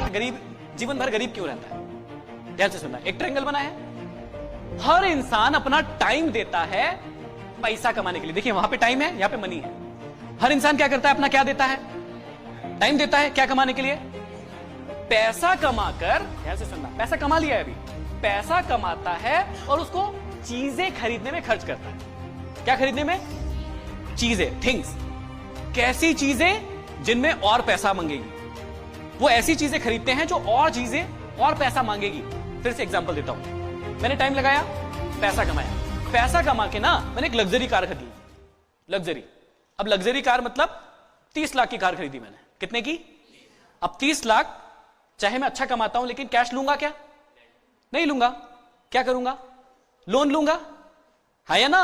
गरीब जीवन भर गरीब क्यों रहता है? ध्यान से सुनना, एक ट्रायंगल बना है। हर इंसान अपना टाइम देता है पैसा कमाने के लिए। देखिए वहां पे टाइम है, यहां पे मनी है। हर इंसान क्या करता है? अपना क्या देता है? टाइम देता है। क्या कमाने के लिए? पैसा कमाकर, ध्यान से सुनना, पैसा कमा लिया है अभी, पैसा कमाता है और उसको चीजें खरीदने में खर्च करता है। क्या खरीदने में? चीजें, थिंग्स। कैसी चीजें? जिनमें और पैसा मांगेगी। वो ऐसी चीजें खरीदते हैं जो और चीजें और पैसा मांगेगी। फिर से एग्जांपल देता हूं। मैंने टाइम लगाया, पैसा कमाया। पैसा कमा के ना मैंने एक लग्जरी कार खरीदी। लग्जरी, अब लग्जरी कार मतलब 30 लाख की कार खरीदी मैंने। कितने की? अब 30 लाख, चाहे मैं अच्छा कमाता हूं लेकिन कैश लूंगा क्या? नहीं लूंगा। क्या करूंगा? लोन लूंगा, है या ना?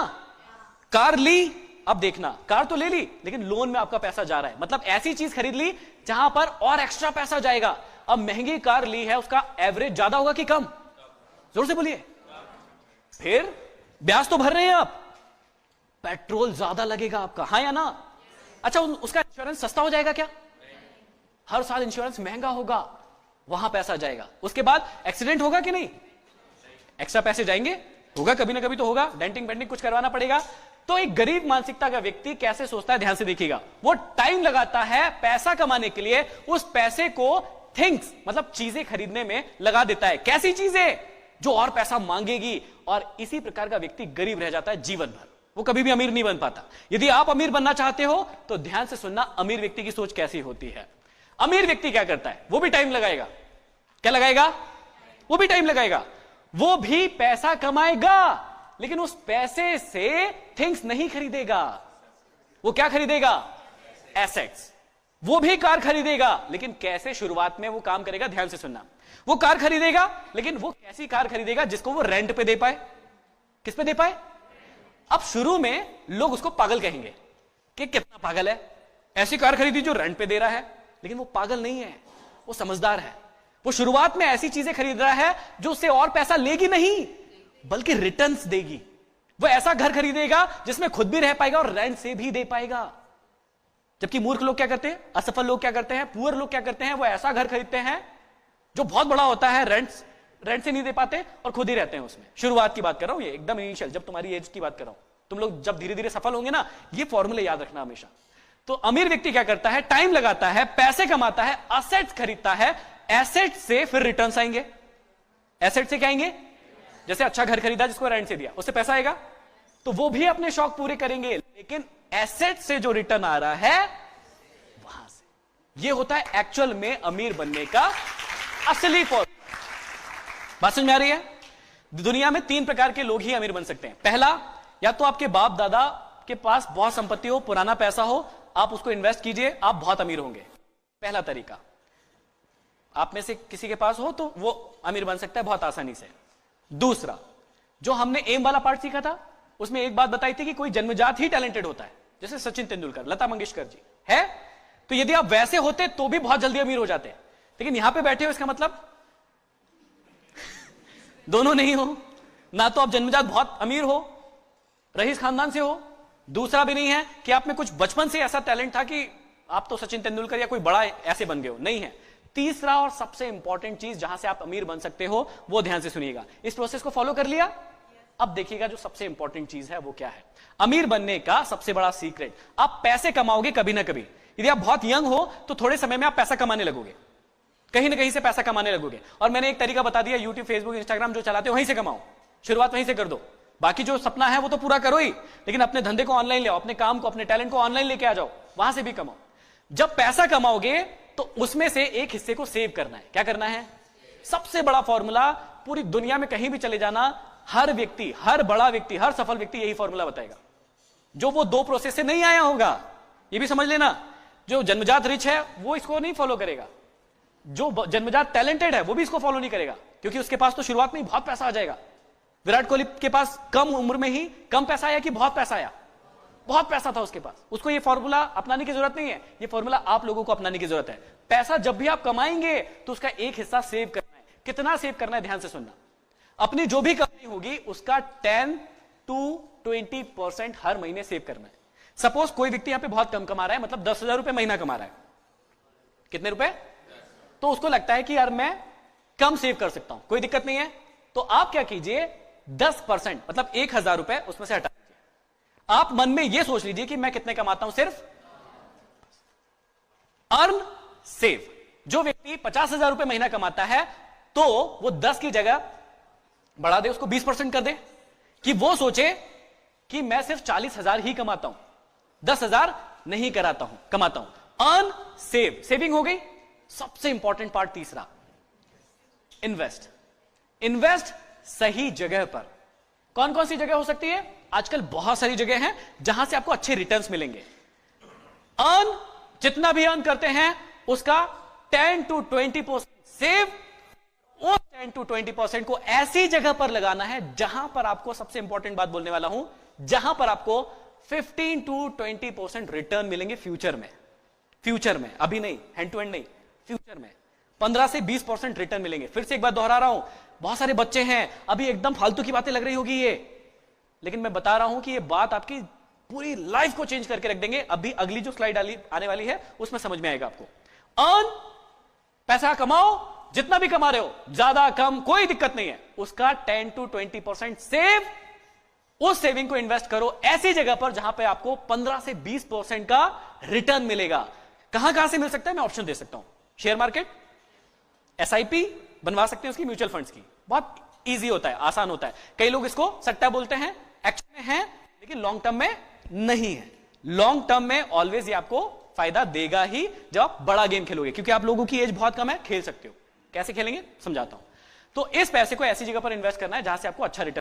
कार ली, अब देखना, कार तो ले ली लेकिन लोन में आपका पैसा जा रहा है। मतलब ऐसी चीज खरीद ली जहां पर और एक्स्ट्रा पैसा जाएगा। अब महंगी कार ली है, उसका एवरेज ज्यादा होगा कि कम? जोर से बोलिए। फिर ब्याज तो भर रहे हैं आप, पेट्रोल ज्यादा लगेगा आपका, हाँ या ना? अच्छा, उसका इंश्योरेंस सस्ता हो जाएगा क्या? हर साल इंश्योरेंस महंगा होगा, वहां पैसा जाएगा। उसके बाद एक्सीडेंट होगा कि नहीं? एक्स्ट्रा पैसे जाएंगे, होगा कभी ना कभी तो होगा, डेंटिंग पेंटिंग कुछ करवाना पड़ेगा। तो एक गरीब मानसिकता का व्यक्ति कैसे सोचता है? ध्यान से देखिएगा। वो टाइम लगाता है पैसा कमाने के लिए, उस पैसे को थिंग्स मतलब चीजें खरीदने में लगा देता है। कैसी चीजें? जो और पैसा मांगेगी। और इसी प्रकार का व्यक्ति गरीब रह जाता है जीवन भर, वो कभी भी अमीर नहीं बन पाता। यदि आप अमीर बनना चाहते हो तो ध्यान से सुनना, अमीर व्यक्ति की सोच कैसी होती है। अमीर व्यक्ति क्या करता है? वो भी टाइम लगाएगा। क्या लगाएगा? वो भी टाइम लगाएगा, वो भी पैसा कमाएगा लेकिन उस पैसे से थिंग्स नहीं खरीदेगा। वो क्या खरीदेगा? एसेट्स। वो भी कार खरीदेगा लेकिन कैसे? शुरुआत में वो काम करेगा, ध्यान से सुनना, वो कार खरीदेगा लेकिन वो कैसी कार खरीदेगा जिसको वो रेंट पे दे पाए। किस पे दे पाए? अब शुरू में लोग उसको पागल कहेंगे कि कितना पागल है, ऐसी कार खरीदी जो रेंट पे दे रहा है। लेकिन वो पागल नहीं है, वो समझदार है। वो शुरुआत में ऐसी चीजें खरीद रहा है जो उससे और पैसा लेगी नहीं बल्कि रिटर्न्स देगी। वो ऐसा घर खरीदेगा जिसमें खुद भी रह पाएगा और रेंट से भी दे पाएगा। जबकि मूर्ख लोग क्या करते हैं? असफल लोग क्या करते हैं? पुअर लोग क्या करते हैं? वो ऐसा घर खरीदते हैं जो बहुत बड़ा होता है, रेंट से नहीं दे पाते और खुद ही रहते हैं उसमें। शुरुआत की बात कर रहा हूं, ये एकदम इनिशियल, जब तुम्हारी एज की बात कर रहा हूं। तुम लोग जब धीरे धीरे सफल होंगे ना, ये फॉर्मूले याद रखना हमेशा। तो अमीर व्यक्ति क्या करता है? टाइम लगाता है, पैसे कमाता है, एसेट्स खरीदता है, एसेट से फिर रिटर्न्स आएंगे। एसेट से क्या आएंगे? जैसे अच्छा घर खरीदा जिसको रेंट से दिया, उससे पैसा आएगा, तो वो भी अपने शौक पूरे करेंगे लेकिन एसेट से जो रिटर्न आ रहा है वहां से। ये होता है एक्चुअल में अमीर बनने का असली फॉर्मूला। बात समझ में आ रही है? दुनिया में 3 प्रकार के लोग ही अमीर बन सकते हैं। पहला, या तो आपके बाप दादा के पास बहुत संपत्ति हो, पुराना पैसा हो, आप उसको इन्वेस्ट कीजिए, आप बहुत अमीर होंगे। पहला तरीका। आप में से किसी के पास हो तो वो अमीर बन सकता है बहुत आसानी से। दूसरा, जो हमने एम वाला पार्ट सीखा था, उसमें एक बात बताई थी कि कोई जन्मजात ही टैलेंटेड होता है, जैसे सचिन तेंदुलकर, लता मंगेशकर जी है। तो यदि आप वैसे होते तो भी बहुत जल्दी अमीर हो जाते हैं। लेकिन यहां पे बैठे हो, इसका मतलब दोनों नहीं हो। ना तो आप जन्मजात बहुत अमीर हो, रईस खानदान से हो, दूसरा भी नहीं है कि आप में कुछ बचपन से ऐसा टैलेंट था कि आप तो सचिन तेंदुलकर या कोई बड़ा ऐसे बन गए हो, नहीं है। तीसरा और सबसे इंपॉर्टेंट चीज जहां से आप अमीर बन सकते हो, वो ध्यान से सुनिएगा। इस प्रोसेस को फॉलो कर लिया? अब देखिएगा जो सबसे इंपॉर्टेंट चीज है वो क्या है। अमीर बनने का सबसे बड़ा सीक्रेट, आप पैसे कमाओगे कभी ना कभी। यदि आप बहुत यंग हो तो थोड़े समय में आप पैसा कमाने लगोगे, कहीं ना कहीं से पैसा कमाने लगोगे। और मैंने एक तरीका बता दिया, यूट्यूब, फेसबुक, इंस्टाग्राम जो चलाते हो वहीं से कमाओ। शुरुआत वहीं से कर दो। बाकी जो सपना है वो तो पूरा करो ही, लेकिन अपने धंधे को ऑनलाइन ले आओ, अपने काम को, अपने टैलेंट को ऑनलाइन लेके आ जाओ, वहां से भी कमाओ। जब पैसा कमाओगे तो उसमें से एक हिस्से को सेव करना है। क्या करना है? सबसे बड़ा फॉर्मूला, पूरी दुनिया में कहीं भी चले जाना, हर व्यक्ति, हर बड़ा व्यक्ति, हर सफल व्यक्ति यही फॉर्मूला बताएगा, जो वो 2 प्रोसेस से नहीं आया होगा। ये भी समझ लेना, जो जन्मजात रिच है वो इसको नहीं फॉलो करेगा, जो जन्मजात टैलेंटेड है वो भी इसको फॉलो नहीं करेगा, क्योंकि उसके पास तो शुरुआत में ही बहुत पैसा आ जाएगा। विराट कोहली के पास कम उम्र में ही कम पैसा आया कि बहुत पैसा आया? बहुत पैसा था उसके पास। उसको ये फॉर्मूला अपनाने की जरूरत नहीं है, ये फॉर्मूला आप लोगों को अपनाने की जरूरत है। पैसा जब भी आप कमाएंगे तो उसका एक हिस्सा सेव करना है। कितना सेव करना है? ध्यान से सुनना। अपनी जो भी कमाई होगी उसका 10 to 20% हर महीने सेव करना है। सपोज कोई व्यक्ति यहां पे बहुत कम कमा रहा है, मतलब 10,000 रुपए महीना कमा रहा है। कितने रुपए? तो उसको लगता है कि यार मैं कम सेव कर सकता हूं, कोई दिक्कत नहीं है। तो आप क्या कीजिए, 10% मतलब 1,000 रुपए उसमें से हटा दीजिए। आप मन में यह सोच लीजिए कि मैं कितने कमाता हूं, सिर्फ अर्न सेव। जो व्यक्ति 50,000 रुपए महीना कमाता है तो वो 10 की जगह बढ़ा दे, उसको 20% कर दे, कि वो सोचे कि मैं सिर्फ 40,000 ही कमाता हूं, 10,000 नहीं कमाता हूं। अर्न सेव, सेविंग हो गई। सबसे इंपॉर्टेंट पार्ट तीसरा, इन्वेस्ट। इन्वेस्ट सही जगह पर। कौन कौन सी जगह हो सकती है? आजकल बहुत सारी जगह हैं जहां से आपको अच्छे रिटर्न्स मिलेंगे। अर्न, जितना भी अर्न करते हैं उसका 10 to 20% सेव। उस 10 to 20% को ऐसी जगह पर लगाना है जहां पर आपको, सबसे इंपॉर्टेंट बात बोलने वाला हूं, जहां पर आपको 15 to 20% रिटर्न मिलेंगे फ्यूचर में। फ्यूचर में, अभी नहीं, हैंड टू हैंड नहीं, फ्यूचर में 15 से 20% रिटर्न मिलेंगे। फिर से एक बात दोहरा रहा हूं, बहुत सारे बच्चे हैं, अभी एकदम फालतू की बातें लग रही होगी ये, लेकिन मैं बता रहा हूं कि ये बात आपकी पूरी लाइफ को चेंज करके रख देंगे। अभी अगली जो स्लाइड आने वाली है उसमें समझ में आएगा आपको। अर्न, पैसा कमाओ, जितना भी कमा रहे हो, ज्यादा कम कोई दिक्कत नहीं है, उसका 10 to 20% सेव। उस सेविंग को इन्वेस्ट करो ऐसी जगह पर जहां पे आपको 15 से 20% का रिटर्न मिलेगा। कहां से मिल सकता है? मैं ऑप्शन दे सकता हूं, शेयर मार्केट, एसआईपी बनवा सकते हैं उसकी, म्यूचुअल फंड्स की। बहुत इजी होता है, आसान होता है। कई लोग इसको सट्टा बोलते हैं, एक्चुअल में है, लेकिन लॉन्ग टर्म में नहीं है। लॉन्ग टर्म में ऑलवेज ये आपको फायदा देगा ही जब आप बड़ा गेम खेलोगे, क्योंकि आप लोगों की एज बहुत कम है, खेल सकते हो। कैसे खेलेंगे समझाता हूं। तो इस पैसे को ऐसी जगह पर इन्वेस्ट करना है जहां से आपको अच्छा रिटर्न